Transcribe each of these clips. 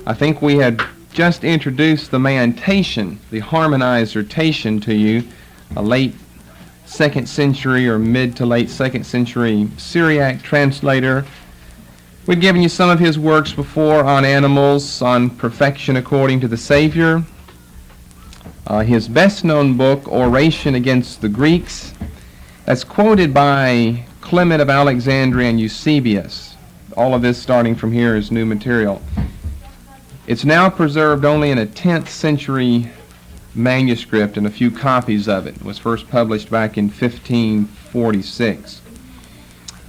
I think we had just introduced the man Tatian, the harmonizer Tatian, to you, a late 2nd century or mid to late 2nd century Syriac translator. We've given you some of his works before on animals, on perfection according to the Savior. His best-known book, Oration Against the Greeks, that's quoted by Clement of Alexandria and Eusebius. All of this starting from here is new material. It's now preserved only in a 10th century manuscript and a few copies of it. It was first published back in 1546.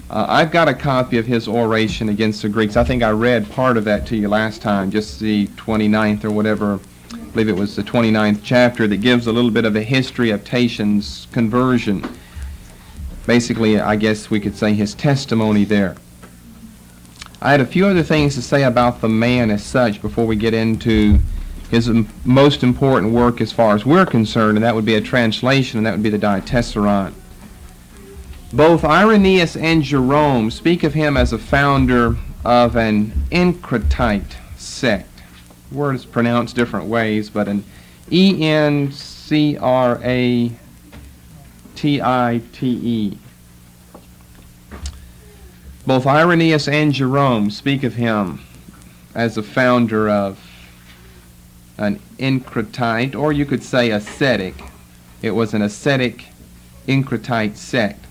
I've got a copy of his Oration Against the Greeks. I think I read part of that to you last time, just the 29th or whatever. I believe it was the 29th chapter that gives a little bit of a history of Tatian's conversion. Basically, I guess we could say his testimony there. I had a few other things to say about the man as such before we get into his most important work as far as we're concerned, and that would be a translation, and that would be the Diatessaron. Both Irenaeus and Jerome speak of him as a founder of an Encratite sect. The word is pronounced different ways, but an E-N-C-R-A-T-I-T-E. Both Irenaeus and Jerome speak of him as a founder of an Encratite, or you could say ascetic. It was an ascetic Encratite sect.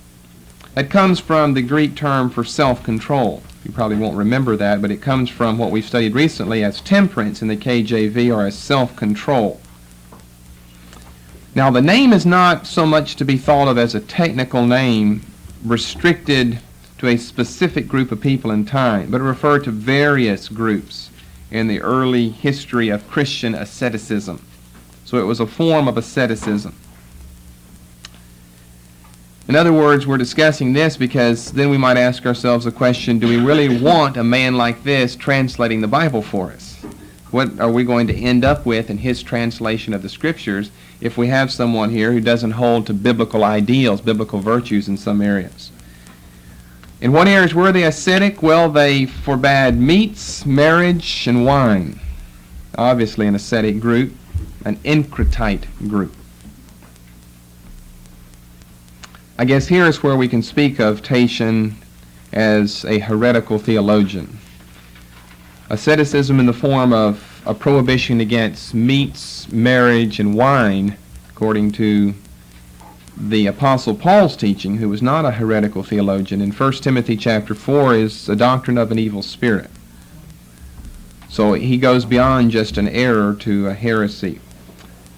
That comes from the Greek term for self-control. You probably won't remember that, but it comes from what we've studied recently as temperance in the KJV, or as self-control. Now, the name is not so much to be thought of as a technical name restricted to a specific group of people in time, but it referred to various groups in the early history of Christian asceticism. So it was a form of asceticism. In other words, we're discussing this because then we might ask ourselves the question, do we really want a man like this translating the Bible for us? What are we going to end up with in his translation of the Scriptures if we have someone here who doesn't hold to biblical ideals, biblical virtues in some areas? In what areas were they ascetic? Well, they forbade meats, marriage, and wine. Obviously an ascetic group, an Encratite group. I guess here is where we can speak of Tatian as a heretical theologian. Asceticism in the form of a prohibition against meats, marriage, and wine, according to the Apostle Paul's teaching, who was not a heretical theologian, in 1 Timothy chapter 4 is a doctrine of an evil spirit. So he goes beyond just an error to a heresy.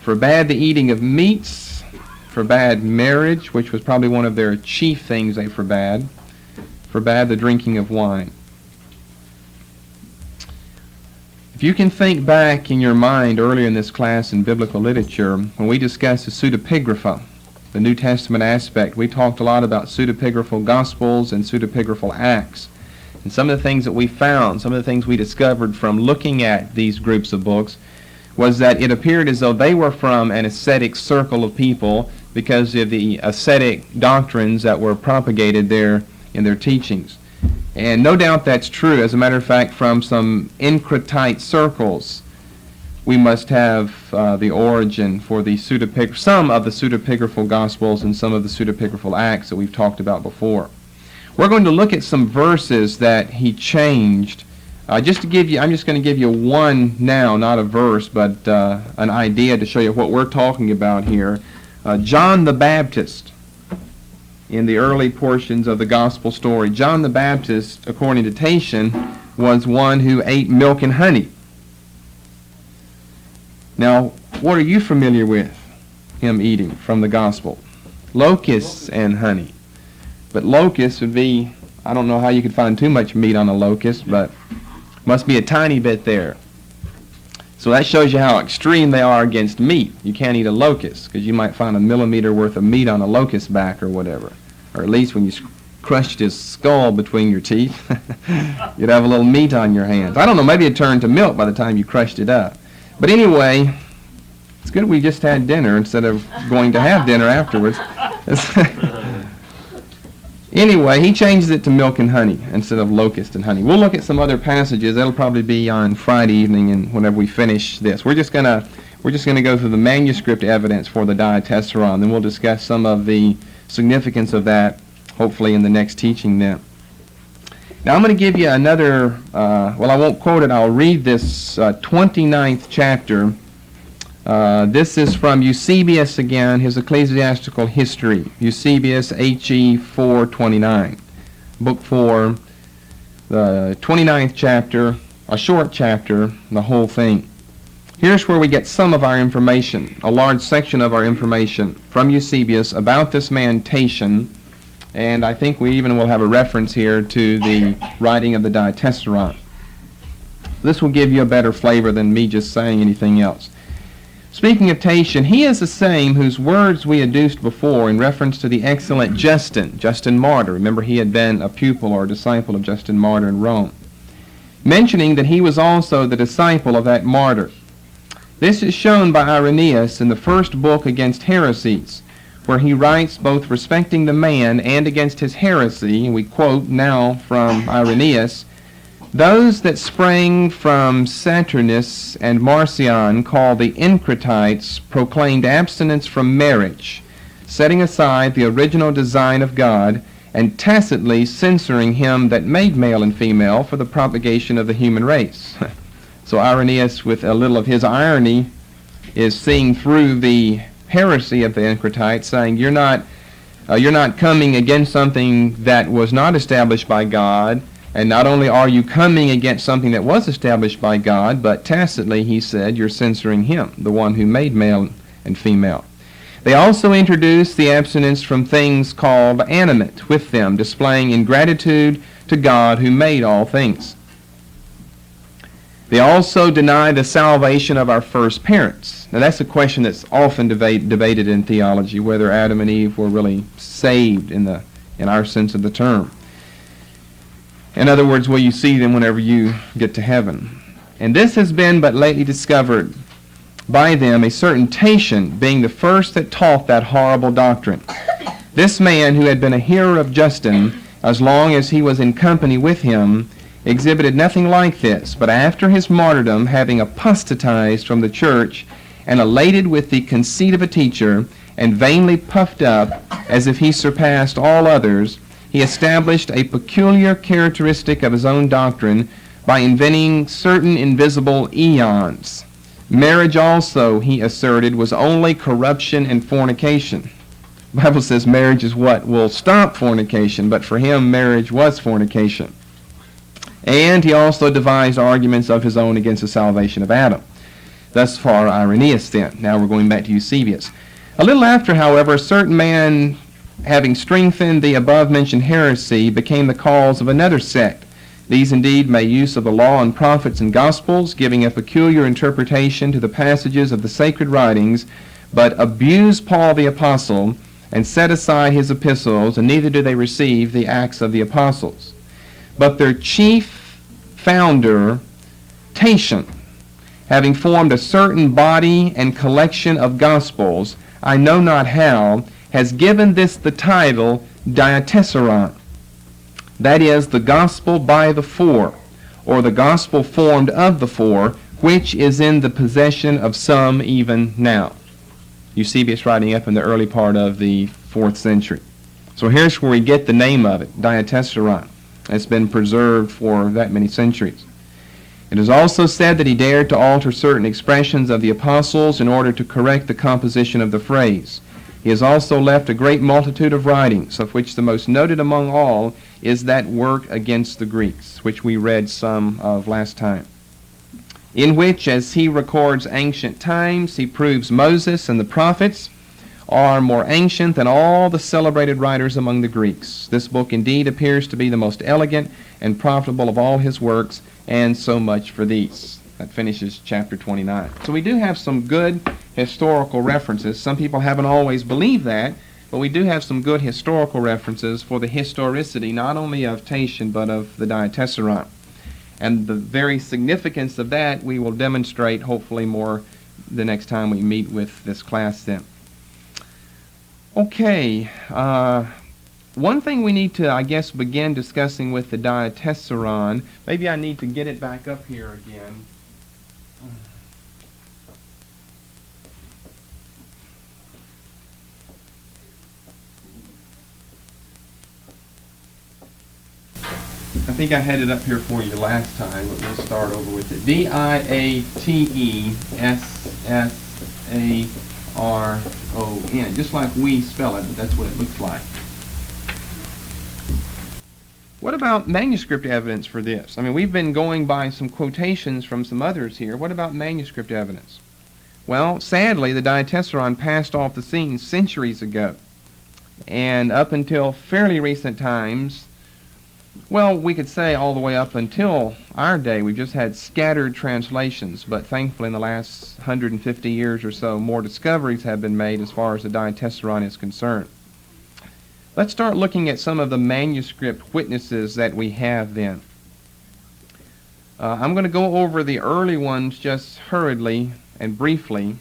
Forbade the eating of meats, forbade marriage, which was probably one of their chief things they forbade the drinking of wine. If you can think back in your mind earlier in this class in biblical literature, when we discussed the pseudepigrapha, the New Testament aspect, we talked a lot about pseudepigraphal Gospels and pseudepigraphal Acts. And some of the things that we found, some of the things we discovered from looking at these groups of books, was that it appeared as though they were from an ascetic circle of people because of the ascetic doctrines that were propagated there in their teachings. And no doubt that's true. As a matter of fact, from some Encratite circles, we must have the origin for the some of the pseudepigraphal Gospels and some of the pseudepigraphal Acts that we've talked about before. We're going to look at some verses that he changed. I'm just going to give you one now, not a verse, but an idea to show you what we're talking about here. John the Baptist, in the early portions of the gospel story, John the Baptist, according to Tatian, was one who ate milk and honey. Now, what are you familiar with him eating from the gospel? Locusts and honey. But locusts would be, I don't know how you could find too much meat on a locust, but must be a tiny bit there. So that shows you how extreme they are against meat. You can't eat a locust because you might find a millimeter worth of meat on a locust back or whatever. Or at least when you crushed his skull between your teeth, you'd have a little meat on your hands. I don't know, maybe it turned to milk by the time you crushed it up. But anyway, it's good we just had dinner instead of going to have dinner afterwards. Anyway, he changes it to milk and honey instead of locust and honey. We'll look at some other passages. That'll probably be on Friday evening, and whenever we finish this, we're just gonna go through the manuscript evidence for the Diatessaron. Then we'll discuss some of the significance of that, hopefully in the next teaching. Then, now I'm going to give you another. Well, I won't quote it. I'll read this 29th chapter. This is from Eusebius again, his ecclesiastical history. Eusebius, H.E. 429. Book 4, the 29th chapter, a short chapter, the whole thing. Here's where we get some of our information, a large section of our information from Eusebius about this man Tatian, and I think we even will have a reference here to the writing of the Diatessaron. This will give you a better flavor than me just saying anything else. Speaking of Tatian, he is the same whose words we adduced before in reference to the excellent Justin Martyr. Remember, he had been a pupil or disciple of Justin Martyr in Rome, mentioning that he was also the disciple of that martyr. This is shown by Irenaeus in the first book against heresies, where he writes both respecting the man and against his heresy. We quote now from Irenaeus, "Those that sprang from Saturnus and Marcion, called the Encratites, proclaimed abstinence from marriage, setting aside the original design of God, and tacitly censoring him that made male and female for the propagation of the human race." So Irenaeus, with a little of his irony, is seeing through the heresy of the Encratites, saying you're not coming against something that was not established by God. And not only are you coming against something that was established by God, but tacitly, he said, you're censoring him, the one who made male and female. They also introduced the abstinence from things called animate with them, displaying ingratitude to God who made all things. They also deny the salvation of our first parents. Now that's a question that's often debated in theology, whether Adam and Eve were really saved in our sense of the term. In other words, will you see them whenever you get to heaven? And this has been but lately discovered by them, a certain Tatian being the first that taught that horrible doctrine. This man, who had been a hearer of Justin as long as he was in company with him, exhibited nothing like this, but after his martyrdom, having apostatized from the church, and elated with the conceit of a teacher, and vainly puffed up as if he surpassed all others, he established a peculiar characteristic of his own doctrine by inventing certain invisible eons. Marriage also, he asserted, was only corruption and fornication. The Bible says marriage is what will stop fornication, but for him marriage was fornication. And he also devised arguments of his own against the salvation of Adam. Thus far Irenaeus then. Now we're going back to Eusebius. A little after, however, a certain man, having strengthened the above-mentioned heresy, became the cause of another sect. These indeed made use of the law and prophets and gospels, giving a peculiar interpretation to the passages of the sacred writings, but abused Paul the apostle, and set aside his epistles, and neither did they receive the Acts of the Apostles. But their chief founder, Tatian, having formed a certain body and collection of gospels, I know not how, has given this the title Diatessaron. That is, the gospel by the four, or the gospel formed of the four, which is in the possession of some even now. Eusebius writing up in the early part of the 4th century. So here's where we get the name of it, Diatessaron. It's been preserved for that many centuries. It is also said that he dared to alter certain expressions of the apostles in order to correct the composition of the phrase. He has also left a great multitude of writings, of which the most noted among all is that work against the Greeks, which we read some of last time, in which, as he records ancient times, he proves Moses and the prophets are more ancient than all the celebrated writers among the Greeks. This book indeed appears to be the most elegant and profitable of all his works, and so much for these. That finishes chapter 29. So we do have some good historical references. Some people haven't always believed that, but we do have some good historical references for the historicity not only of Tatian but of the Diatessaron. And the very significance of that we will demonstrate hopefully more the next time we meet with this class then. Okay, One thing we need to, I guess, begin discussing with the Diatessaron, maybe I need to get it back up here again. I think I had it up here for you last time, but we'll start over with it. Diatessaron, just like we spell it, but that's what it looks like. What about manuscript evidence for this? I mean, we've been going by some quotations from some others here. What about manuscript evidence? Well, sadly, the Diatessaron passed off the scene centuries ago. And up until fairly recent times, well, we could say all the way up until our day, we've just had scattered translations, but thankfully in the last 150 years or so, more discoveries have been made as far as the Diatessaron is concerned. Let's start looking at some of the manuscript witnesses that we have then. I'm going to go over the early ones just hurriedly and briefly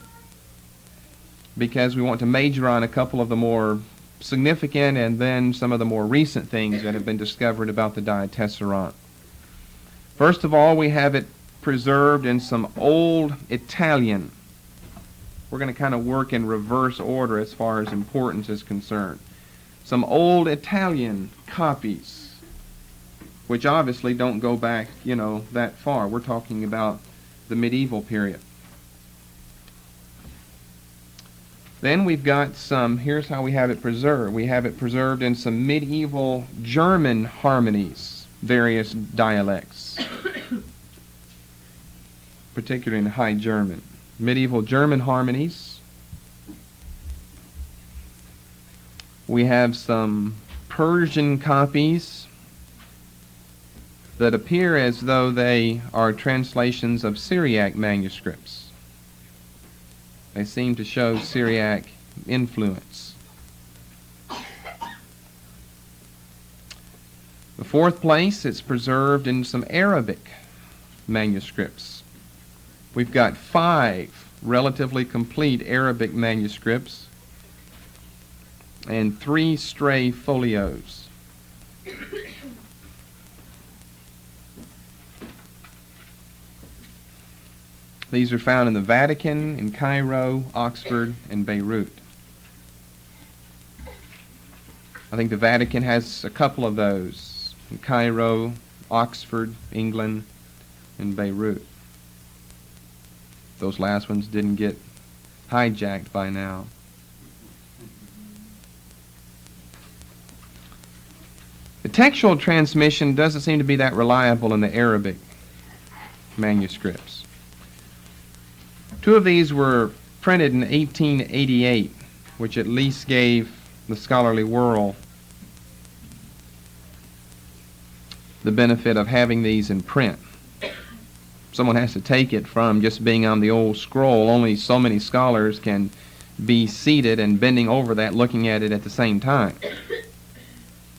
because we want to major on a couple of the more significant and then some of the more recent things that have been discovered about the Diatessaron. First of all, we have it preserved in some old Italian. We're going to kind of work in reverse order as far as importance is concerned. Some old Italian copies, which obviously don't go back, that far. We're talking about the medieval period. Then we've got some, here's how we have it preserved. We have it preserved in some medieval German harmonies, various dialects, particularly in High German. Medieval German harmonies. We have some Persian copies that appear as though they are translations of Syriac manuscripts. They seem to show Syriac influence. The fourth place, it's preserved in some Arabic manuscripts. We've got 5 relatively complete Arabic manuscripts and 3 stray folios. These are found in the Vatican, in Cairo, Oxford, and Beirut. I think the Vatican has a couple of those, in Cairo, Oxford, England, and Beirut. Those last ones didn't get hijacked by now. The textual transmission doesn't seem to be that reliable in the Arabic manuscripts. 2 of these were printed in 1888, which at least gave the scholarly world the benefit of having these in print. Someone has to take it from just being on the old scroll. Only so many scholars can be seated and bending over that, looking at it at the same time.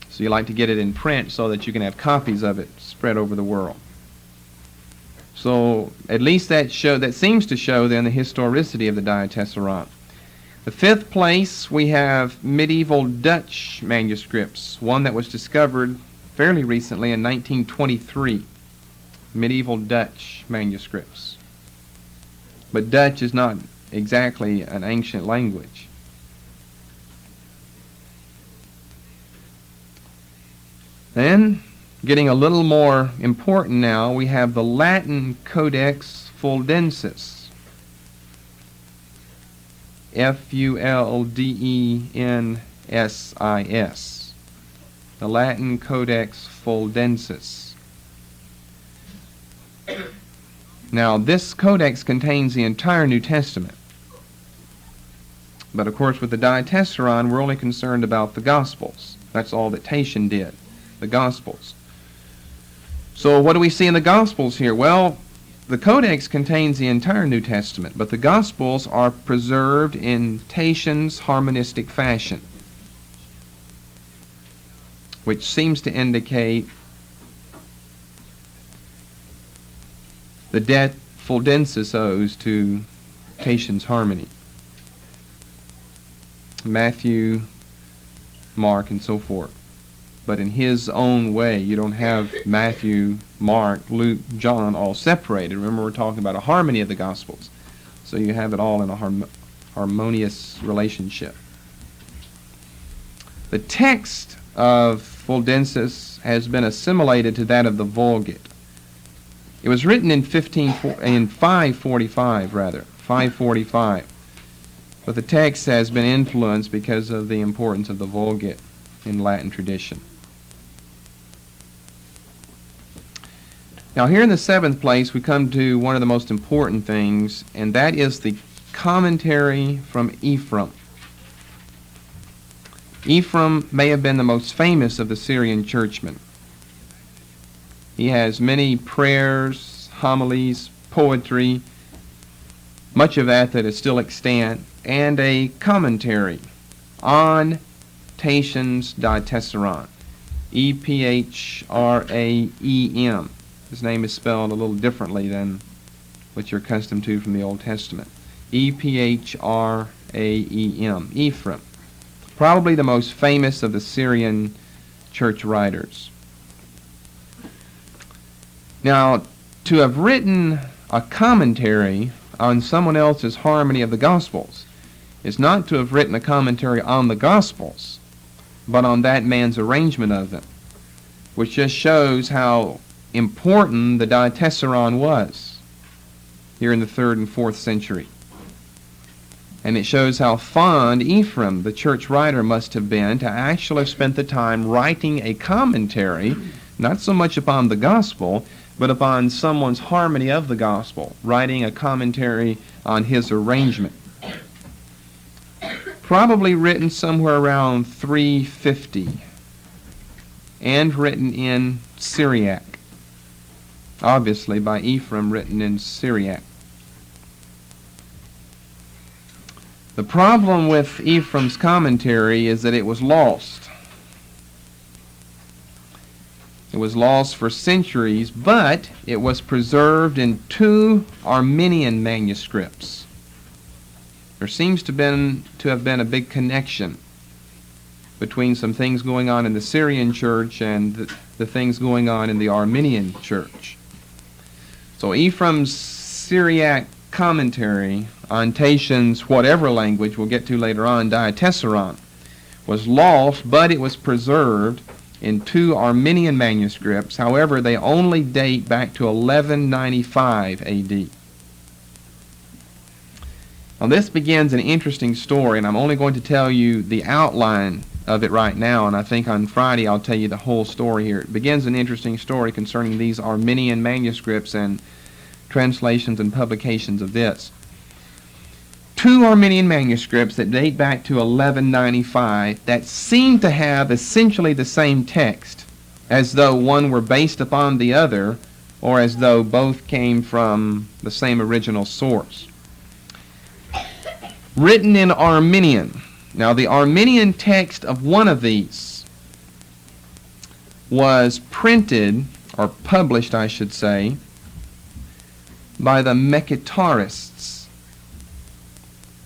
So you like to get it in print so that you can have copies of it spread over the world. So at least that seems to show then the historicity of the Diatessaron. The 5th place, we have medieval Dutch manuscripts, one that was discovered fairly recently in 1923. Medieval Dutch manuscripts. But Dutch is not exactly an ancient language. Then, getting a little more important now, we have the Latin Codex Fuldensis. Fuldensis. The Latin Codex Fuldensis. Now, this codex contains the entire New Testament. But of course, with the Diatessaron, we're only concerned about the Gospels. That's all that Tatian did, the Gospels. So what do we see in the Gospels here? Well, the Codex contains the entire New Testament, but the Gospels are preserved in Tatian's harmonistic fashion, which seems to indicate the debt Fuldensis owes to Tatian's harmony. Matthew, Mark, and so forth. but in his own way. You don't have Matthew, Mark, Luke, John all separated. Remember, we're talking about a harmony of the Gospels. So you have it all in a harmonious relationship. The text of Fuldensis has been assimilated to that of the Vulgate. It was written in 545, but the text has been influenced because of the importance of the Vulgate in Latin tradition. Now here in the seventh place we come to one of the most important things, and that is the commentary from Ephraim. Ephraim may have been the most famous of the Syrian churchmen. He has many prayers, homilies, poetry, much of that is still extant, and a commentary on Tatian's Diatessaron, Ephraem. His name is spelled a little differently than what you're accustomed to from the Old Testament. Ephraem, Ephraim. Probably the most famous of the Syrian church writers. Now, to have written a commentary on someone else's harmony of the Gospels is not to have written a commentary on the Gospels, but on that man's arrangement of them, which just shows how important the Diatessaron was here in the 3rd and 4th century. And it shows how fond Ephraim, the church writer, must have been to actually have spent the time writing a commentary, not so much upon the gospel, but upon someone's harmony of the gospel, writing a commentary on his arrangement. Probably written somewhere around 350, and written in Syriac. Obviously by Ephraim, written in Syriac. The problem with Ephraim's commentary is that it was lost. It was lost for centuries, but it was preserved in 2 Armenian manuscripts. There seems to have been a big connection between some things going on in the Syrian church and the things going on in the Armenian church. So Ephraim's Syriac commentary on Tatian's whatever language we'll get to later on, Diatessaron, was lost, but it was preserved in 2 Armenian manuscripts. However, they only date back to 1195 A.D. Now this begins an interesting story, and I'm only going to tell you the outline of it right now, and I think on Friday I'll tell you the whole story here. It begins an interesting story concerning these Armenian manuscripts and translations and publications of this. 2 Armenian manuscripts that date back to 1195 that seem to have essentially the same text, as though one were based upon the other, or as though both came from the same original source. Written in Armenian. Now the Armenian text of one of these was printed, or published I should say, by the Mekitarists.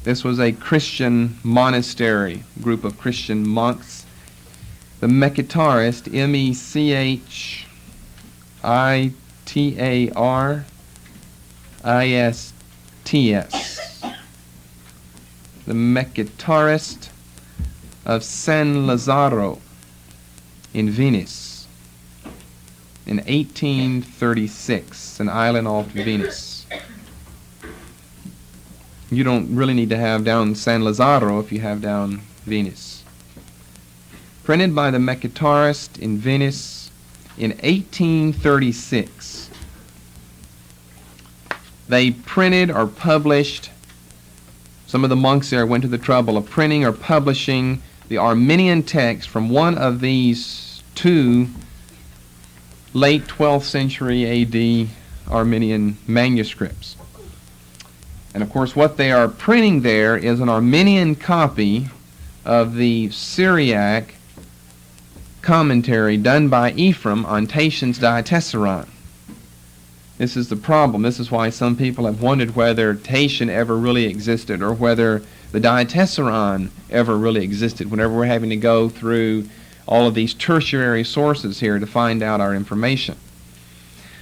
This was a Christian monastery, group of Christian monks. The Mekitarists, Mechitarists, the Mekitarists of San Lazzaro in Venice in 1836, an island off Venice. You don't really need to have down San Lazzaro if you have down Venice. Printed by the Mekitarists in Venice in 1836. They printed or published, some of the monks there went to the trouble of printing or publishing the Armenian text from one of these 2 late 12th century A.D. Armenian manuscripts. And of course what they are printing there is an Armenian copy of the Syriac commentary done by Ephraim on Tatian's Diatessaron. This is the problem. This is why some people have wondered whether Tatian ever really existed, or whether the Diatessaron ever really existed, whenever we're having to go through all of these tertiary sources here to find out our information.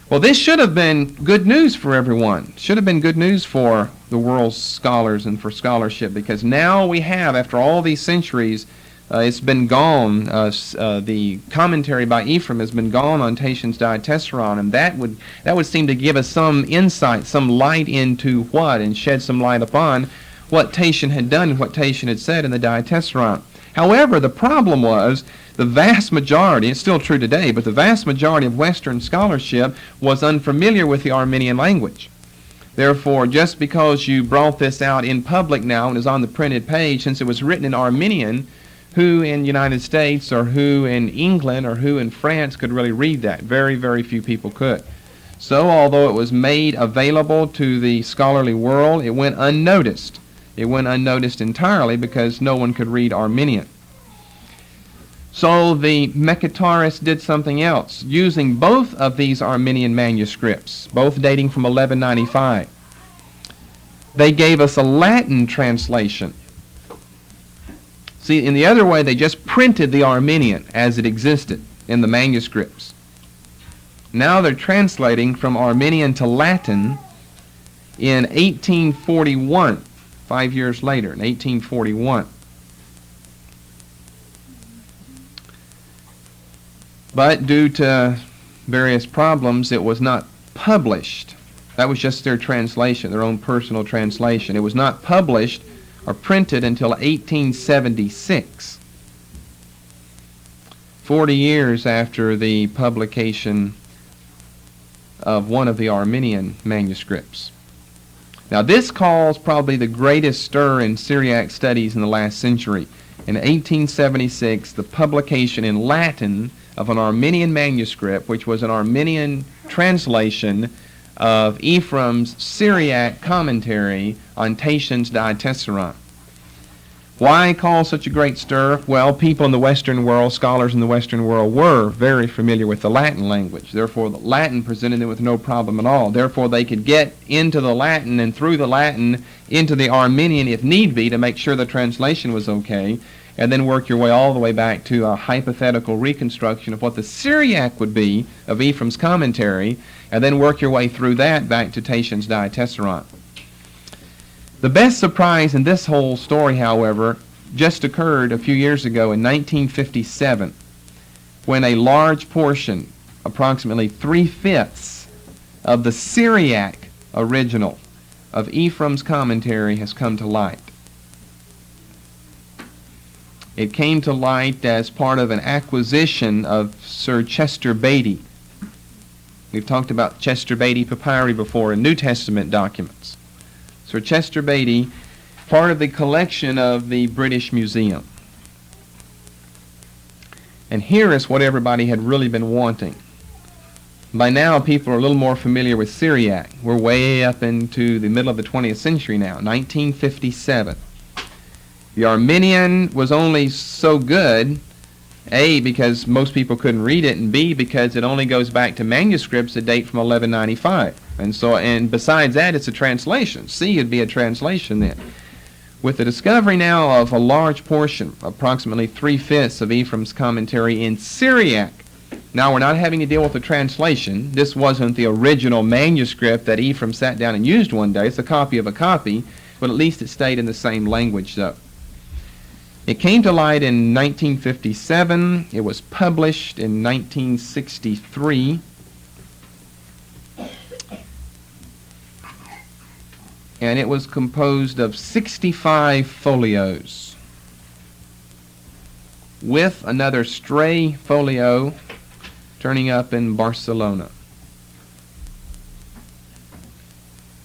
Well, this should have been good news for everyone. Should have been good news for the world's scholars and for scholarship, because now we have, after all these centuries, it's been gone. The commentary by Ephraim has been gone on Tatian's Diatessaron, and that would seem to give us some insight, some light into what, and shed some light upon what Tatian had done and what Tatian had said in the Diatessaron. However, the problem was the vast majority, it's still true today, but the vast majority of Western scholarship was unfamiliar with the Armenian language. Therefore, just because you brought this out in public now and is on the printed page, since it was written in Armenian, who in the United States or who in England or who in France could really read that? Very, very few people could. So although it was made available to the scholarly world, it went unnoticed. It went unnoticed entirely because no one could read Armenian. So the Mekatarists did something else, using both of these Armenian manuscripts, both dating from 1195. They gave us a Latin translation. See, in the other way, they just printed the Armenian as it existed in the manuscripts. Now they're translating from Armenian to Latin in 1841, 5 years later, in 1841. But due to various problems, it was not published. That was just their translation, their own personal translation. It was not published or printed until 1876, 40 years after the publication of one of the Armenian manuscripts. Now this caused probably the greatest stir in Syriac studies in the last century. In 1876, the publication in Latin of an Armenian manuscript, which was an Armenian translation of Ephraim's Syriac commentary on Tatian's Diatessaron. Why cause such a great stir? Well, people in the Western world, scholars in the Western world, were very familiar with the Latin language. Therefore, the Latin presented them with no problem at all. Therefore, they could get into the Latin and through the Latin into the Armenian if need be to make sure the translation was okay, and then work your way all the way back to a hypothetical reconstruction of what the Syriac would be of Ephraim's commentary, and then work your way through that back to Tatian's Diatessaron. The best surprise in this whole story, however, just occurred a few years ago in 1957, when a large portion, approximately 3/5 of the Syriac original of Ephraim's commentary has come to light. It came to light as part of an acquisition of Sir Chester Beatty. We've talked about Chester Beatty papyri before in New Testament documents. Sir Chester Beatty, part of the collection of the British Museum. And here is what everybody had really been wanting. By now, people are a little more familiar with Syriac. We're way up into the middle of the 20th century now, 1957. The Armenian was only so good, A, because most people couldn't read it, and B, because it only goes back to manuscripts that date from 1195. And besides that, it's a translation. C would be a translation then. With the discovery now of a large portion, approximately 3/5 of Ephraim's commentary in Syriac, now we're not having to deal with a translation. This wasn't the original manuscript that Ephraim sat down and used one day. It's a copy of a copy, but at least it stayed in the same language though. It came to light in 1957. It was published in 1963. And it was composed of 65 folios, with another stray folio turning up in Barcelona.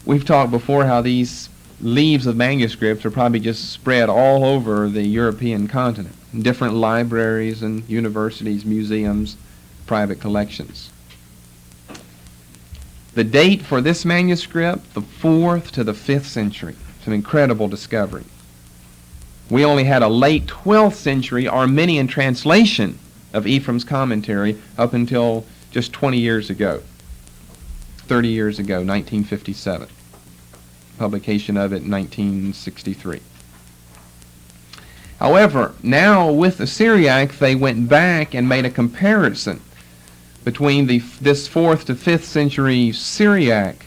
We've talked before how these leaves of manuscripts are probably just spread all over the European continent, in different libraries and universities, museums, private collections. The date for this manuscript, the 4th to the 5th century. It's an incredible discovery. We only had a late 12th century Armenian translation of Ephraim's commentary up until just 20 years ago, 30 years ago, 1957. Publication of it in 1963. However, now with the Syriac, they went back and made a comparison between this 4th to 5th century Syriac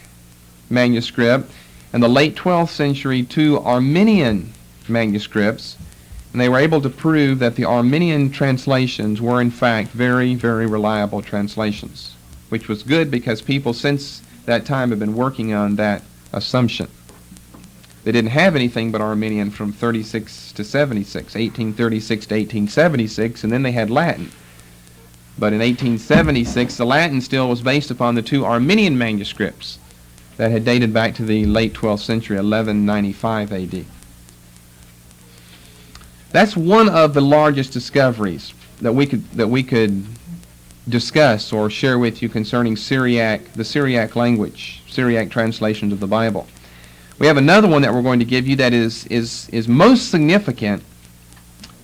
manuscript and the late 12th century two Armenian manuscripts, and they were able to prove that the Armenian translations were in fact very, very reliable translations, which was good because people since that time have been working on that assumption. They didn't have anything but Armenian from 36 to 76, 1836 to 1876, and then they had Latin. But in 1876, the Latin still was based upon the two Armenian manuscripts that had dated back to the late 12th century, 1195 AD. That's one of the largest discoveries that we could discuss or share with you concerning Syriac, the Syriac language, Syriac translations of the Bible. We have another one that we're going to give you that is most significant,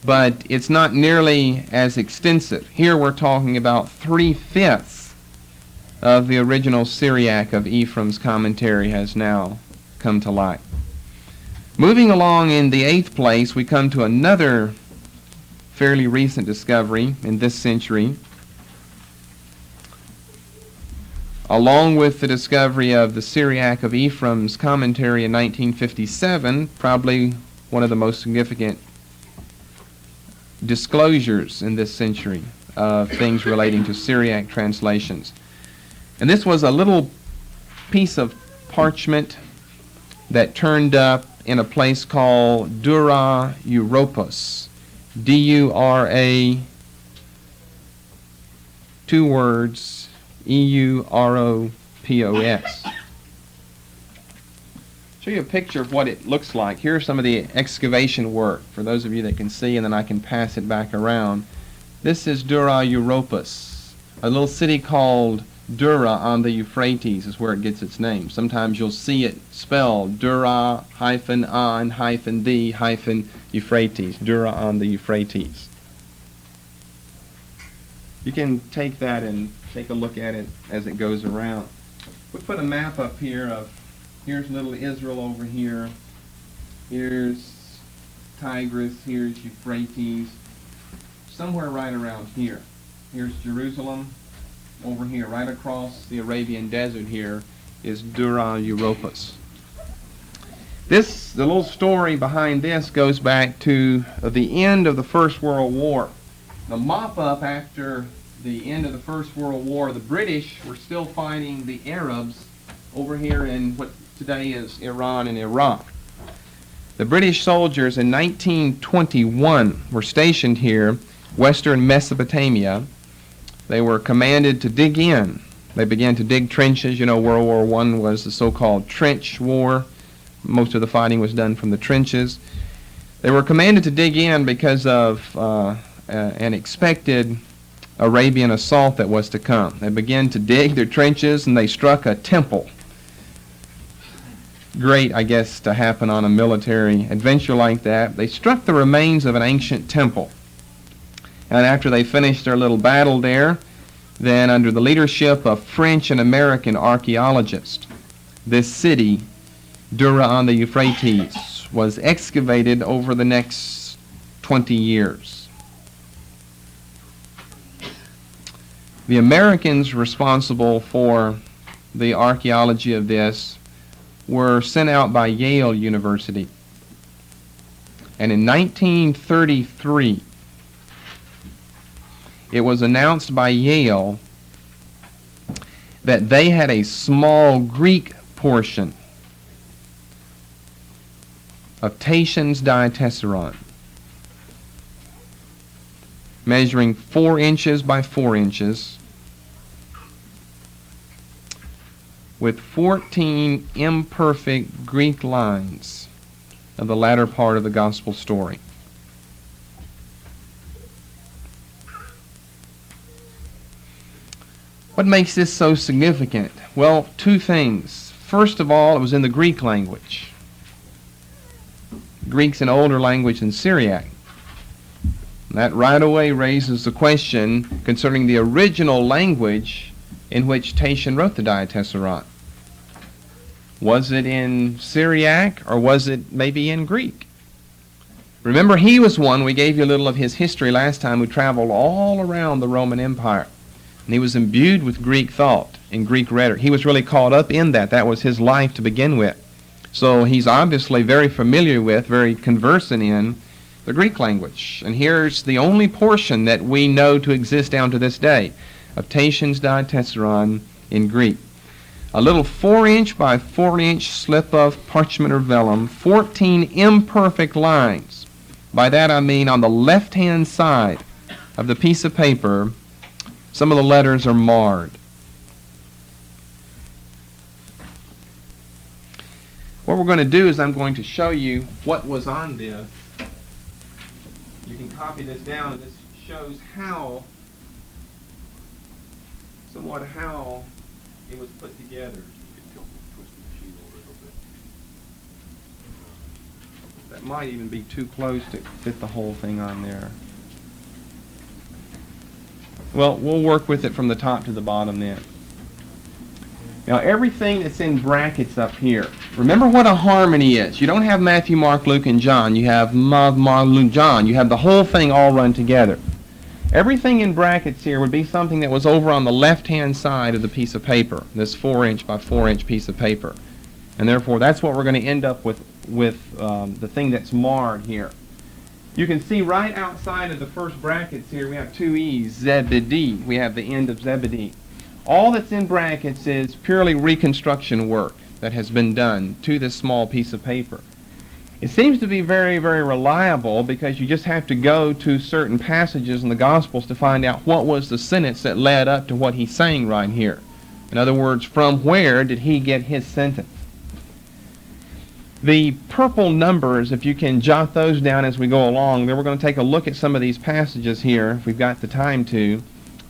but it's not nearly as extensive. Here we're talking about 3/5 of the original Syriac of Ephraim's commentary has now come to light. Moving along in the 8th place, we come to another fairly recent discovery in this century. Along with the discovery of the Syriac of Ephraim's commentary in 1957, probably one of the most significant disclosures in this century of things relating to Syriac translations. And this was a little piece of parchment that turned up in a place called Dura Europos. D-U-R-A, two words, E-U-R-O-P-O-S. Show you a picture of what it looks like. Here's some of the excavation work for those of you that can see, and then I can pass it back around. This is Dura Europos, a little city called Dura on the Euphrates is where it gets its name. Sometimes you'll see it spelled Dura-on-the-Euphrates, Dura on the Euphrates. You can take that and take a look at it as it goes around. We put a map up here of, here's little Israel over here, here's Tigris, here's Euphrates, somewhere right around here. Here's Jerusalem. Over here, right across the Arabian desert here, is Dura Europos. The little story behind this goes back to the end of the First World War. The mop-up after the end of the First World War, the British were still fighting the Arabs over here in what today is Iran and Iraq. The British soldiers in 1921 were stationed here, western Mesopotamia. They were commanded to dig in. They began to dig trenches. You know, World War I was the so-called trench war. Most of the fighting was done from the trenches. They were commanded to dig in because of an expected Arabian assault that was to come. They began to dig their trenches and they struck a temple. Great, I guess, to happen on a military adventure like that. They struck the remains of an ancient temple. And after they finished their little battle there, then under the leadership of French and American archaeologists, this city, Dura on the Euphrates, was excavated over the next 20 years. The Americans responsible for the archaeology of this were sent out by Yale University. And in 1933, it was announced by Yale that they had a small Greek portion of Tatian's Diatessaron, measuring 4 inches by 4 inches, with 14 imperfect Greek lines of the latter part of the gospel story. What makes this so significant? Well, 2 things. First of all, it was in the Greek language. Greek's an older language than Syriac. That right away raises the question concerning the original language in which Tatian wrote the Diatessaron. Was it in Syriac or was it maybe in Greek? Remember, he was one, we gave you a little of his history last time, who traveled all around the Roman Empire. And he was imbued with Greek thought and Greek rhetoric. He was really caught up in that. That was his life to begin with. So he's obviously very familiar with, very conversant in the Greek language. And here's the only portion that we know to exist down to this day of Tatian's Diatessaron in Greek. A little 4-inch by 4-inch slip of parchment or vellum, 14 imperfect lines. By that I mean on the left-hand side of the piece of paper, some of the letters are marred. What we're going to do is I'm going to show you what was on this. You can copy this down, and this shows how, somewhat how it was put together. That might even be too close to fit the whole thing on there. Well, we'll work with it from the top to the bottom then. Now, everything that's in brackets up here, remember what a harmony is. You don't have Matthew, Mark, Luke, and John. You have Mark, Luke, John. You have the whole thing all run together. Everything in brackets here would be something that was over on the left-hand side of the piece of paper, this 4-inch by 4-inch piece of paper. And therefore, that's what we're going to end up with the thing that's marred here. You can see right outside of the first brackets here, we have 2 E's, Zebedee. We have the end of Zebedee. All that's in brackets is purely reconstruction work that has been done to this small piece of paper. It seems to be very, very reliable because you just have to go to certain passages in the Gospels to find out what was the sentence that led up to what he's saying right here. In other words, from where did he get his sentence? The purple numbers, if you can jot those down as we go along, then we're going to take a look at some of these passages here, if we've got the time to,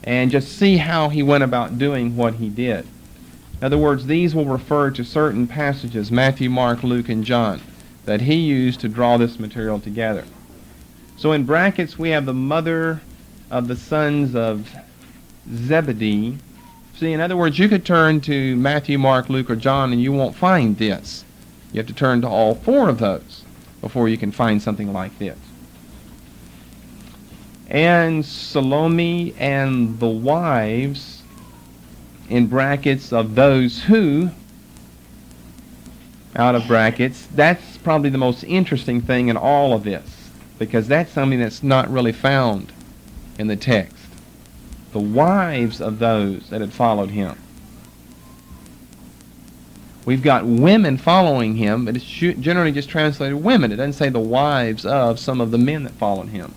and just see how he went about doing what he did. In other words, these will refer to certain passages, Matthew, Mark, Luke, and John, that he used to draw this material together. So in brackets, we have the mother of the sons of Zebedee. See, in other words, you could turn to Matthew, Mark, Luke, or John, and you won't find this. You have to turn to all 4 of those before you can find something like this. And Salome and the wives, in brackets, of those who, out of brackets, that's probably the most interesting thing in all of this, because that's something that's not really found in the text. The wives of those that had followed him. We've got women following him, but it's generally just translated women. It doesn't say the wives of some of the men that followed him.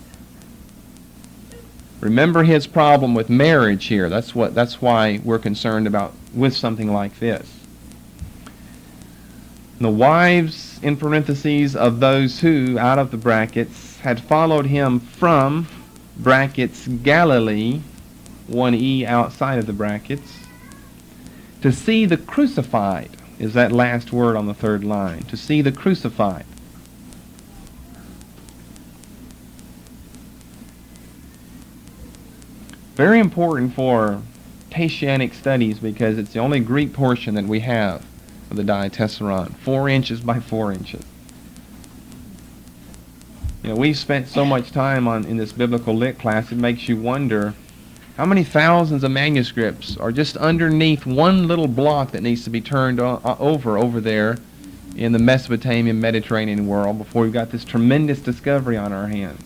Remember his problem with marriage here. That's why we're concerned about with something like this. The wives, in parentheses, of those who, out of the brackets, had followed him from, brackets, Galilee, 1E outside of the brackets, to see the crucified, is that last word on the 3rd line, to see the crucified. Very important for Tatianic studies because it's the only Greek portion that we have of the Diatessaron, 4 inches by 4 inches. You know, we've spent so much time in this biblical lit class, it makes you wonder how many thousands of manuscripts are just underneath one little block that needs to be turned over there in the Mesopotamian Mediterranean world before we've got this tremendous discovery on our hands.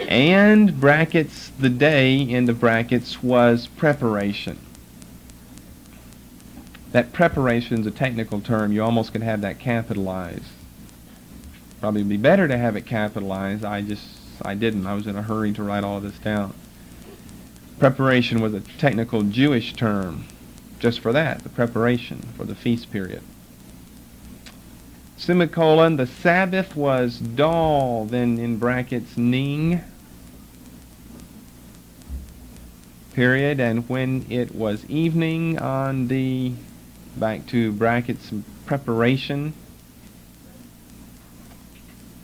And brackets, the day, end of brackets, was preparation. That preparation is a technical term. You almost could have that capitalized. Probably be better to have it capitalized. I didn't. I was in a hurry to write all of this down. Preparation was a technical Jewish term just for that, the preparation for the feast period. Semicolon, the Sabbath was dal, then in brackets, ning, period, and when it was evening on the, back to brackets, preparation,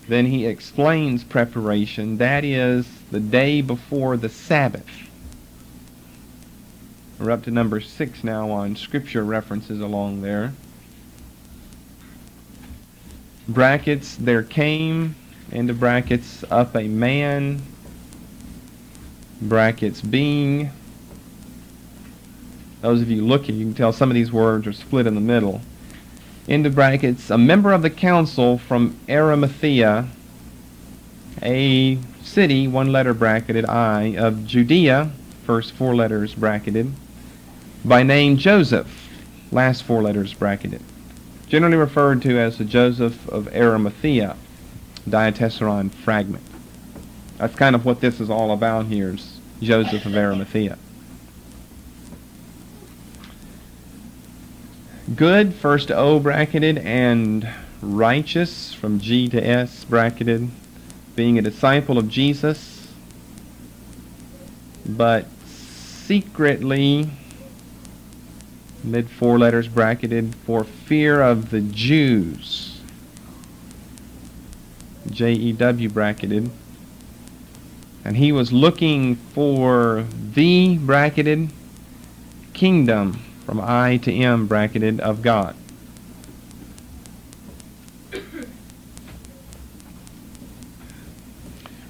then he explains preparation, that is the day before the Sabbath. We're up to number 6 now on scripture references along there. brackets, there came, into brackets, up a man, brackets, being. Those of you looking, you can tell some of these words are split in the middle. Into brackets, a member of the council from Arimathea, a city, one letter bracketed, I, of Judea, first four letters bracketed, by name Joseph, last four letters bracketed. Generally referred to as the Joseph of Arimathea, Diatessaron fragment. That's kind of what this is all about here, is Joseph of Arimathea. Good, first O bracketed, and righteous, from G to S bracketed, being a disciple of Jesus, but secretly, mid four letters bracketed, for fear of the Jews, J-E-W bracketed, and he was looking for the bracketed kingdom, from I to M bracketed, of God.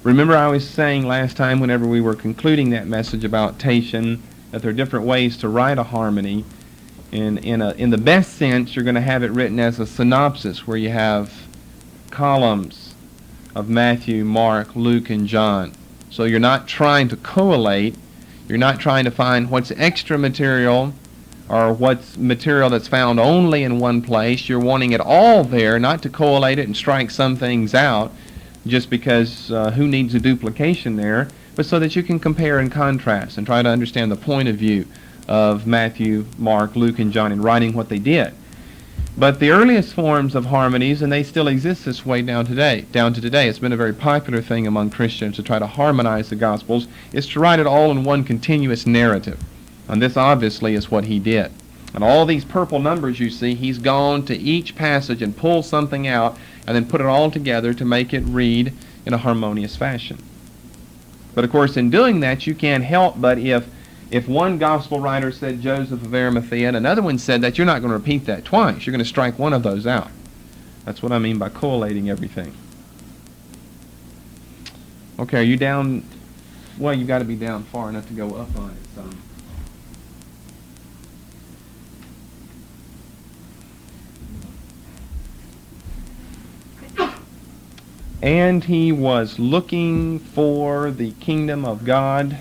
Remember, I was saying last time whenever we were concluding that message about Tatian that there are different ways to write a harmony. In the best sense, you're going to have it written as a synopsis where you have columns of Matthew, Mark, Luke, and John. So you're not trying to collate. You're not trying to find what's extra material or what's material that's found only in one place. You're wanting it all there, not to collate it and strike some things out just because who needs a duplication there, but so that you can compare and contrast and try to understand the point of view of Matthew, Mark, Luke, and John in writing what they did. But the earliest forms of harmonies, and they still exist this way down to today, it's been a very popular thing among Christians to try to harmonize the Gospels, is to write it all in one continuous narrative. And this obviously is what he did. And all these purple numbers you see, he's gone to each passage and pulled something out and then put it all together to make it read in a harmonious fashion. But of course, in doing that, you can't help but if one gospel writer said Joseph of Arimathea and another one said that, you're not going to repeat that twice. You're going to strike one of those out. That's what I mean by collating everything. Okay, are you down? Well, you've got to be down far enough to go up on it some. And he was looking for the kingdom of God.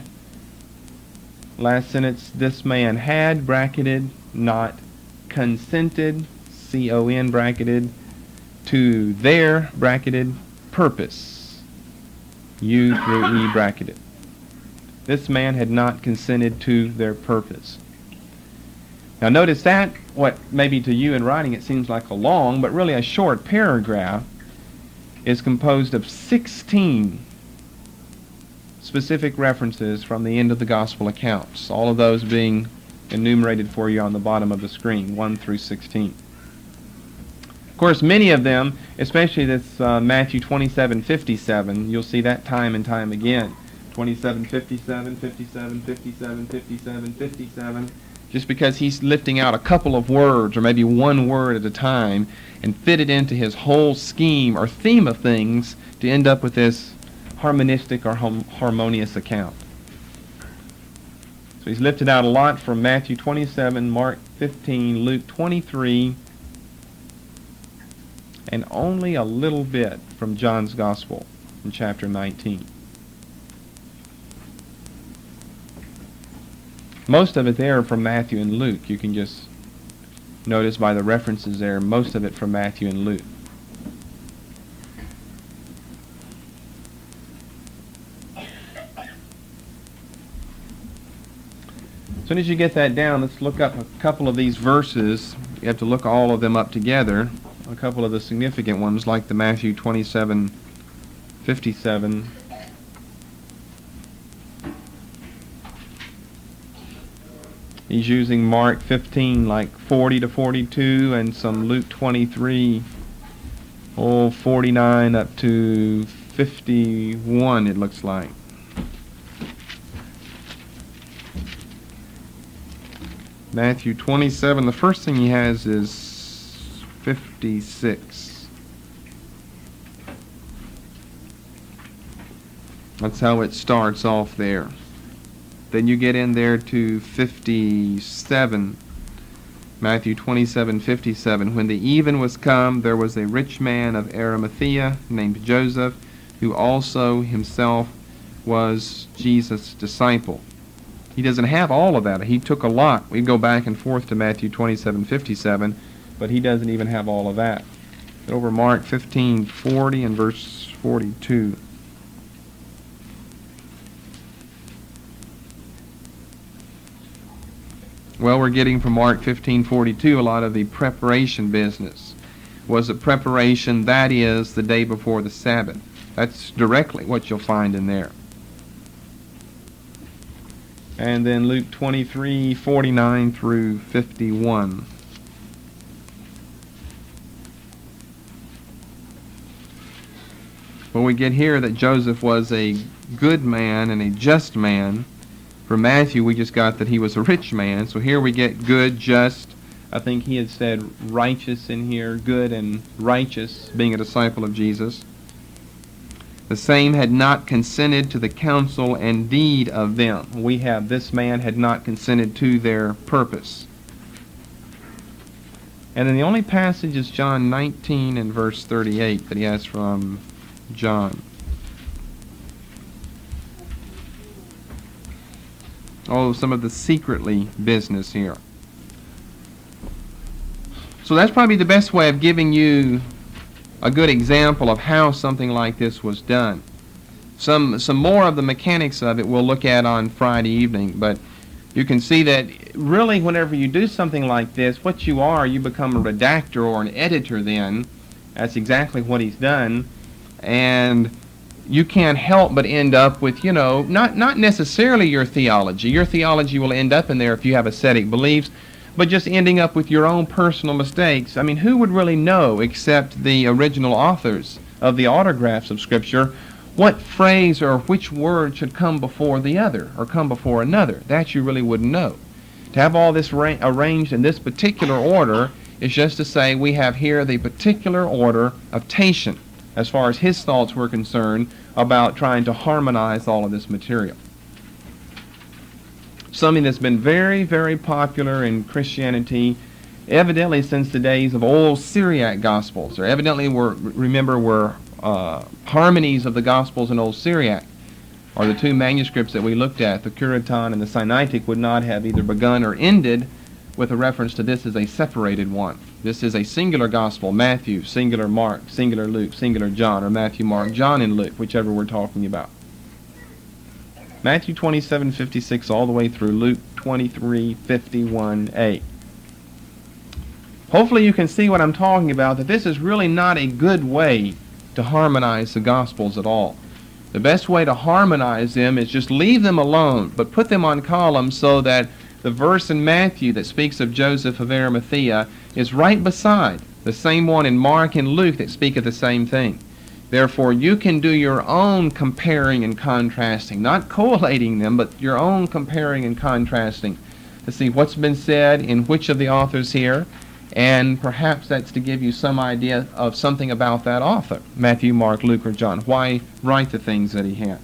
Last sentence, this man had, bracketed, not consented, C-O-N bracketed, to their, bracketed, purpose, U through E bracketed. This man had not consented to their purpose. Now notice that, what maybe to you in writing it seems like a long, but really a short paragraph, is composed of 16 specific references from the end of the gospel accounts, all of those being enumerated for you on the bottom of the screen, 1 through 16. Of course, many of them, especially this Matthew 27:57, you'll see that time and time again. 27:57, 57, 57, 57, 57, just because he's lifting out a couple of words or maybe one word at a time and fit it into his whole scheme or theme of things to end up with this harmonistic or harmonious account. So he's lifted out a lot from Matthew 27, Mark 15, Luke 23, and only a little bit from John's Gospel in chapter 19. Most of it there from Matthew and Luke. You can just notice by the references there, most of it from Matthew and Luke. As soon as you get that down, let's look up a couple of these verses. You have to look all of them up together. A couple of the significant ones, like the Matthew 27:57. He's using Mark 15, like 40 to 42, and some Luke 23, 49 up to 51, it looks like. Matthew 27, the first thing he has is 56. That's how it starts off there. Then you get in there to 57, Matthew 27:57. When the even was come, there was a rich man of Arimathea named Joseph, who also himself was Jesus' disciple. He doesn't have all of that. He took a lot. We go back and forth to Matthew 27:57, but he doesn't even have all of that. Over Mark 15:40 and verse 42. Well, we're getting from Mark 15:42 a lot of the preparation business. Was it preparation? That is the day before the Sabbath. That's directly what you'll find in there. And then Luke 23:49 through 51. Well, we get here that Joseph was a good man and a just man. For Matthew, we just got that he was a rich man. So here we get good, just. I think he had said righteous in here, good and righteous, being a disciple of Jesus. The same had not consented to the counsel and deed of them. We have this man had not consented to their purpose. And then the only passage is John 19 and verse 38 that he has from John. Oh, some of the secretly business here. So that's probably the best way of giving you a good example of how something like this was done. Some more of the mechanics of it we'll look at on Friday evening, but you can see that really whenever you do something like this, what you are, you become a redactor or an editor then. That's exactly what he's done. And you can't help but end up with, not necessarily your theology. Your theology will end up in there if you have ascetic beliefs, but just ending up with your own personal mistakes. I mean, who would really know except the original authors of the autographs of Scripture what phrase or which word should come before the other or come before another? That you really wouldn't know. To have all this arranged in this particular order is just to say we have here the particular order of Tatian, as far as his thoughts were concerned about trying to harmonize all of this material. Something that's been very, very popular in Christianity, evidently since the days of old Syriac Gospels, or evidently were harmonies of the Gospels in old Syriac, or the two manuscripts that we looked at, the Curitan and the Sinaitic, would not have either begun or ended with a reference to this as a separated one. This is a singular gospel, Matthew, singular Mark, singular Luke, singular John, or Matthew, Mark, John, and Luke, whichever we're talking about. Matthew 27:56 all the way through Luke 23:51a. Hopefully you can see what I'm talking about, that this is really not a good way to harmonize the Gospels at all. The best way to harmonize them is just leave them alone, but put them on columns so that the verse in Matthew that speaks of Joseph of Arimathea is right beside the same one in Mark and Luke that speak of the same thing. Therefore, you can do your own comparing and contrasting, not collating them, but your own comparing and contrasting to see what's been said in which of the authors here, and perhaps that's to give you some idea of something about that author, Matthew, Mark, Luke, or John, why write the things that he has.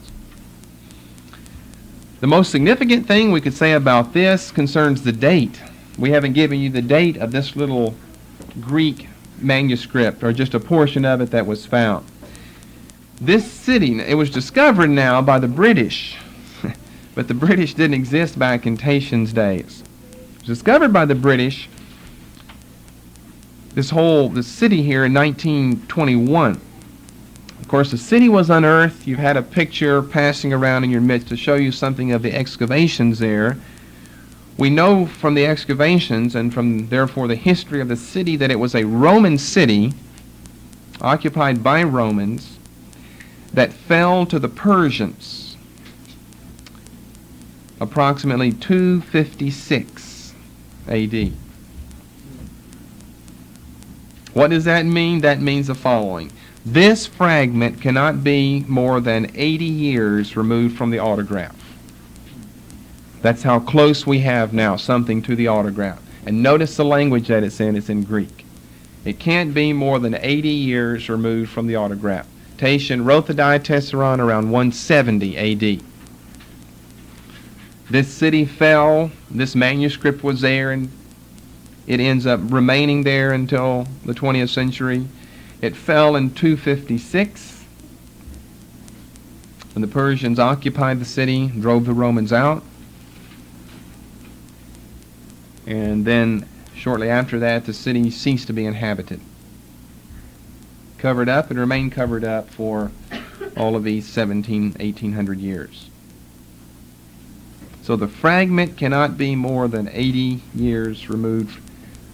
The most significant thing we could say about this concerns the date. We haven't given you the date of this little Greek manuscript, or just a portion of it that was found. This city, it was discovered now by the British, but the British didn't exist back in Tatian's days. It was discovered by the British, this city here in 1921. Of course, the city was unearthed. You've had a picture passing around in your midst to show you something of the excavations there. We know from the excavations and from, therefore, the history of the city that it was a Roman city occupied by Romans that fell to the Persians approximately 256 A.D. What does that mean? That means the following. This fragment cannot be more than 80 years removed from the autograph. That's how close we have now something to the autograph. And notice the language that it's in Greek. It can't be more than 80 years removed from the autograph. Tatian wrote the Diatessaron around 170 A.D. This city fell. This manuscript was there, and it ends up remaining there until the 20th century. It fell in 256 when the Persians occupied the city, drove the Romans out. And then shortly after that, the city ceased to be inhabited. Covered up and remained covered up for all of these 1800 years. So the fragment cannot be more than 80 years removed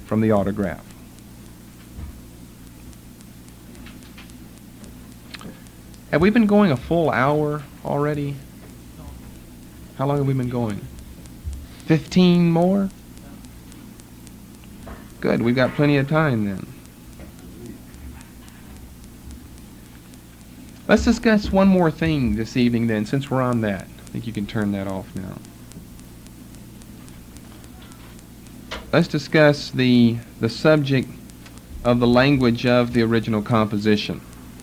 from the autograph. Have we been going a full hour already? How long have we been going? 15 more? Good, we've got plenty of time then. Let's discuss one more thing this evening then, since we're on that. I think you can turn that off now. Let's discuss the subject of the language of the original composition.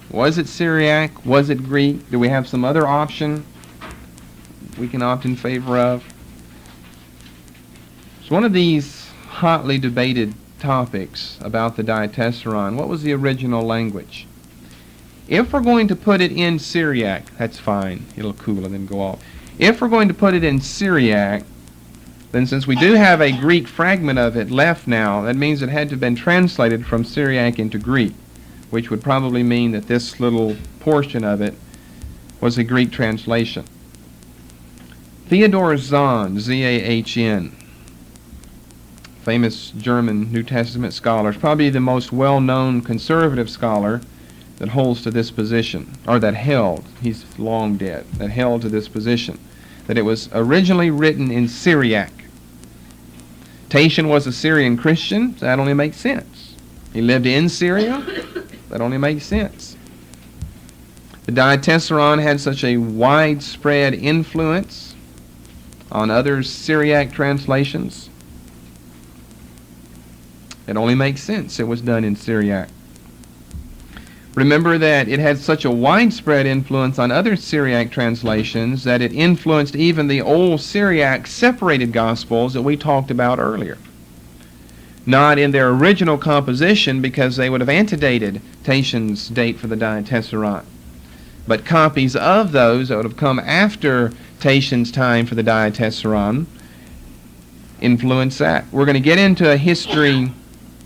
Was it Syriac? Was it Greek? Do we have some other option we can opt in favor of? It's one of these hotly debated topics about the Diatessaron. What was the original language? If we're going to put it in Syriac, that's fine. It'll cool and then go off. If we're going to put it in Syriac, then since we do have a Greek fragment of it left now, that means it had to have been translated from Syriac into Greek, which would probably mean that this little portion of it was a Greek translation. Theodor Zahn, Z-A-H-N, famous German New Testament scholar, is probably the most well-known conservative scholar that holds to this position, or that held, he's long dead, that held to this position, that it was originally written in Syriac. Tatian was a Syrian Christian, so that only makes sense. He lived in Syria, that only makes sense. The Diatessaron had such a widespread influence on other Syriac translations, it only makes sense it was done in Syriac. Remember that it had such a widespread influence on other Syriac translations that it influenced even the old Syriac separated Gospels that we talked about earlier. Not in their original composition, because they would have antedated Tatian's date for the Diatessaron, but copies of those that would have come after Tatian's time for the Diatessaron influenced that. We're going to get into a history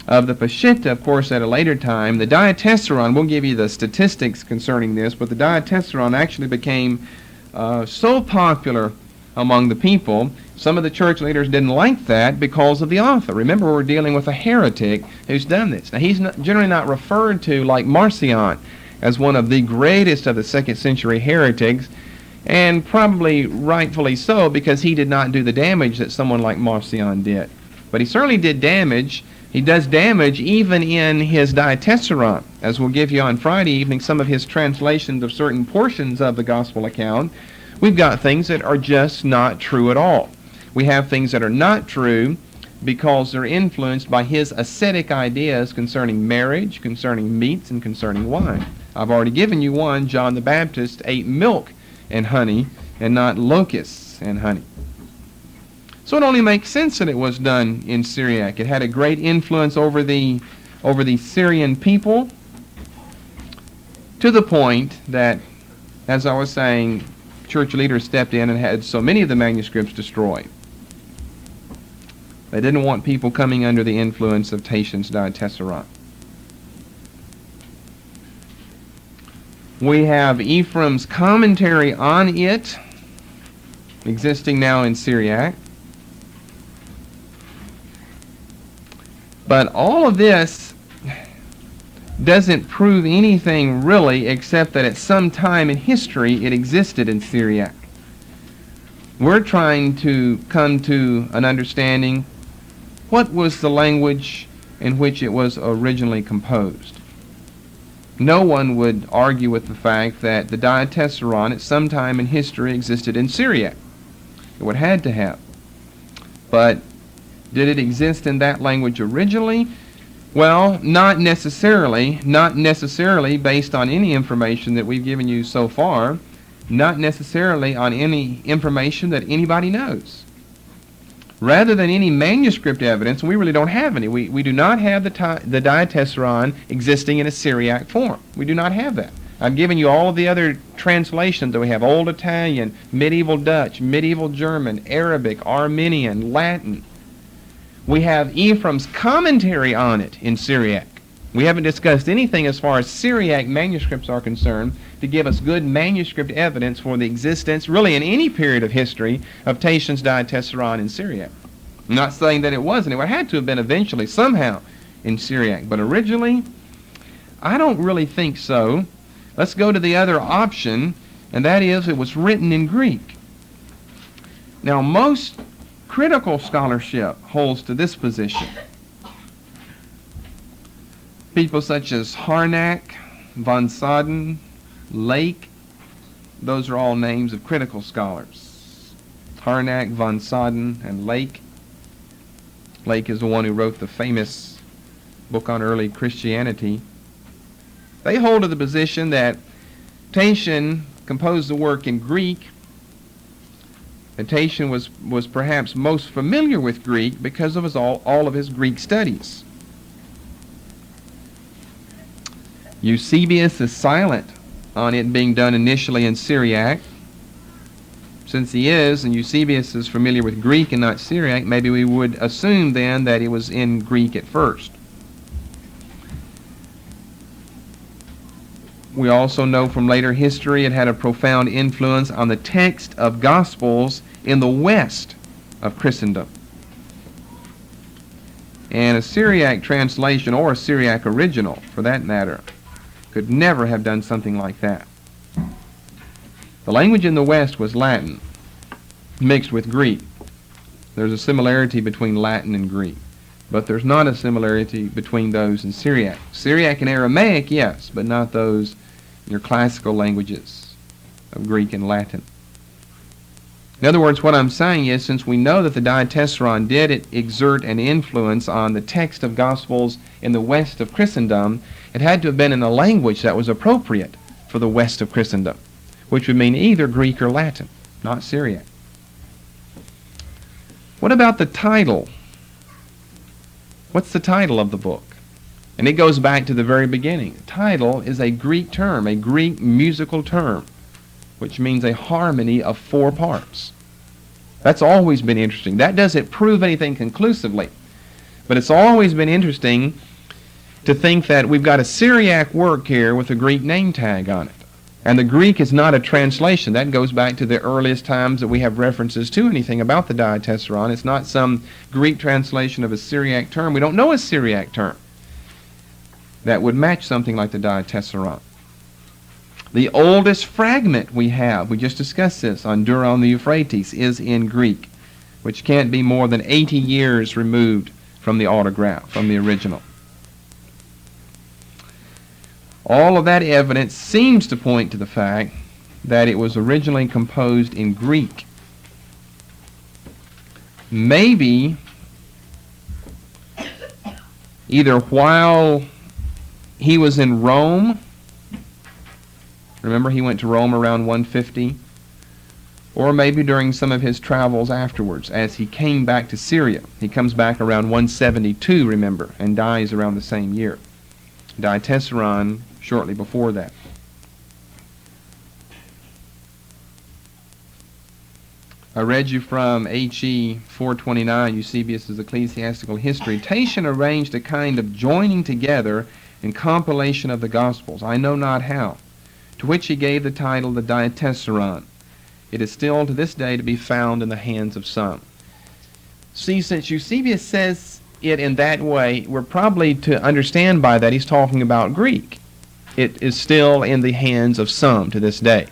of the Peshitta, of course, at a later time. The Diatessaron, we'll give you the statistics concerning this, but the Diatessaron actually became so popular among the people, some of the church leaders didn't like that because of the author. Remember, we're dealing with a heretic who's done this. Now, he's generally not referred to like Marcion as one of the greatest of the 2nd century heretics, and probably rightfully so, because he did not do the damage that someone like Marcion did. But he certainly did damage. He does damage even in his Diatessaron, as we'll give you on Friday evening some of his translations of certain portions of the gospel account. We've got things that are just not true at all. We have things that are not true because they're influenced by his ascetic ideas concerning marriage, concerning meats, and concerning wine. I've already given you one. John the Baptist ate milk and honey and not locusts and honey. So it only makes sense that it was done in Syriac. It had a great influence over the Syrian people, to the point that, as I was saying, church leaders stepped in and had so many of the manuscripts destroyed. They didn't want people coming under the influence of Tatian's Diatessaron. We have Ephraim's commentary on it, existing now in Syriac. But all of this doesn't prove anything really, except that at some time in history it existed in Syriac. We're trying to come to an understanding what was the language in which it was originally composed. No one would argue with the fact that the Diatessaron at some time in history existed in Syriac. It would have had to have. But did it exist in that language originally? Well, not necessarily based on any information that we've given you so far, not necessarily on any information that anybody knows. Rather than any manuscript evidence, we really don't have any. We do not have the Diatessaron existing in a Syriac form. We do not have that. I've given you all of the other translations that we have: Old Italian, Medieval Dutch, Medieval German, Arabic, Armenian, Latin. We have Ephraim's commentary on it in Syriac. We haven't discussed anything as far as Syriac manuscripts are concerned to give us good manuscript evidence for the existence, really in any period of history, of Tatian's Diatessaron in Syriac. I'm not saying that it wasn't. It had to have been eventually, somehow, in Syriac. But originally, I don't really think so. Let's go to the other option, and that is it was written in Greek. Now, most critical scholarship holds to this position. People such as Harnack, von Soden, Lake, those are all names of critical scholars. Harnack, von Soden, and Lake. Lake is the one who wrote the famous book on early Christianity. They hold to the position that Tatian composed the work in Greek. And Tatian was perhaps most familiar with Greek because of all of his Greek studies. Eusebius is silent on it being done initially in Syriac. Since he is, and Eusebius is familiar with Greek and not Syriac, maybe we would assume then that it was in Greek at first. We also know from later history it had a profound influence on the text of Gospels in the west of Christendom. And a Syriac translation, or a Syriac original for that matter, could never have done something like that. The language in the West was Latin, mixed with Greek. There's a similarity between Latin and Greek, but there's not a similarity between those in Syriac. Syriac and Aramaic, yes, but not those in your classical languages of Greek and Latin. In other words, what I'm saying is, since we know that the Diatessaron did exert an influence on the text of Gospels in the west of Christendom, it had to have been in a language that was appropriate for the west of Christendom, which would mean either Greek or Latin, not Syriac. What about the title? What's the title of the book? And it goes back to the very beginning. Title is a Greek term, a Greek musical term, which means a harmony of 4 parts. That's always been interesting. That doesn't prove anything conclusively, but it's always been interesting to think that we've got a Syriac work here with a Greek name tag on it. And the Greek is not a translation. That goes back to the earliest times that we have references to anything about the Diatessaron. It's not some Greek translation of a Syriac term. We don't know a Syriac term that would match something like the Diatessaron. The oldest fragment we have, we just discussed this, on Dura on the Euphrates, is in Greek, which can't be more than 80 years removed from the autograph, from the original. All of that evidence seems to point to the fact that it was originally composed in Greek. Maybe either while he was in Rome, remember he went to Rome around 150, or maybe during some of his travels afterwards as he came back to Syria. He comes back around 172, remember, and dies around the same year. Diatessaron shortly before that. I read you from H.E. 429, Eusebius' Ecclesiastical History. Tatian arranged a kind of joining together and compilation of the Gospels, I know not how, to which he gave the title the Diatessaron. It is still to this day to be found in the hands of some. See, since Eusebius says it in that way, we're probably to understand by that he's talking about Greek. It is still in the hands of some to this day.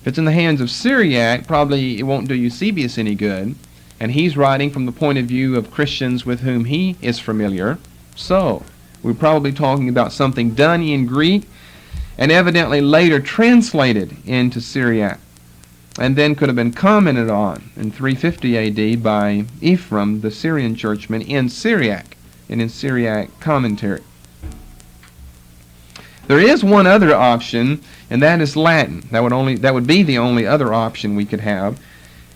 If it's in the hands of Syriac, probably it won't do Eusebius any good, and he's writing from the point of view of Christians with whom he is familiar. So, we're probably talking about something done in Greek and evidently later translated into Syriac, and then could have been commented on in 350 AD by Ephraim, the Syrian churchman, in Syriac, and in Syriac commentary. There is one other option, and that is Latin. That would be the only other option we could have.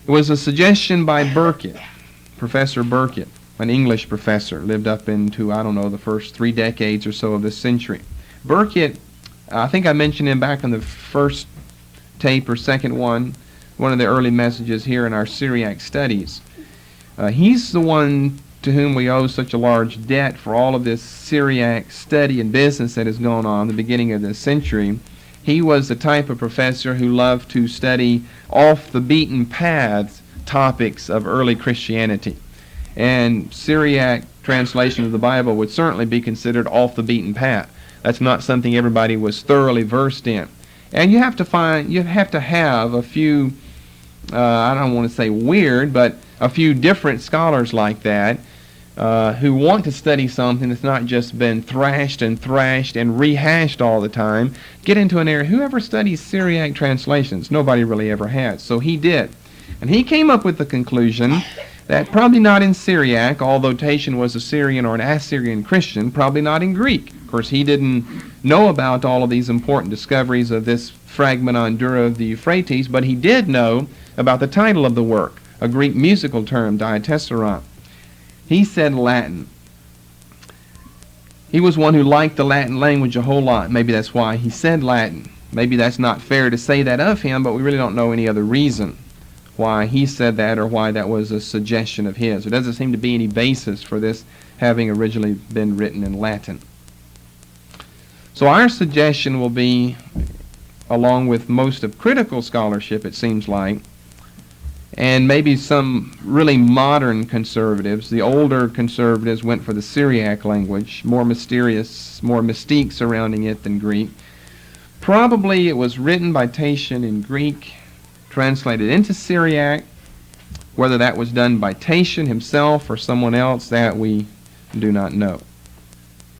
It was a suggestion by Burkitt, Professor Burkitt, an English professor, lived up into, I don't know, the first 3 decades or so of this century. Burkitt, I think I mentioned him back in the first tape or second one of the early messages here in our Syriac studies. He's the one to whom we owe such a large debt for all of this Syriac study and business that has gone on at the beginning of this century. He was the type of professor who loved to study off the beaten paths topics of early Christianity. And Syriac translation of the Bible would certainly be considered off the beaten path. That's not something everybody was thoroughly versed in. And you have to have a few, I don't want to say weird, but a few different scholars like that who want to study something that's not just been thrashed and rehashed all the time, get into an area. Whoever studies Syriac translations? Nobody really ever has. So he did. And he came up with the conclusion that probably not in Syriac, although Tatian was a Syrian or an Assyrian Christian, probably not in Greek. Of course, he didn't know about all of these important discoveries of this fragment on Dura of the Euphrates, but he did know about the title of the work, a Greek musical term, Diatessaron. He said Latin. He was one who liked the Latin language a whole lot. Maybe that's why he said Latin. Maybe that's not fair to say that of him, but we really don't know any other reason why he said that or why that was a suggestion of his. There doesn't seem to be any basis for this having originally been written in Latin. So our suggestion will be, along with most of critical scholarship, it seems like, and maybe some really modern conservatives. The older conservatives went for the Syriac language, more mysterious, more mystique surrounding it than Greek. Probably it was written by Tatian in Greek, translated into Syriac. Whether that was done by Tatian himself or someone else, that we do not know.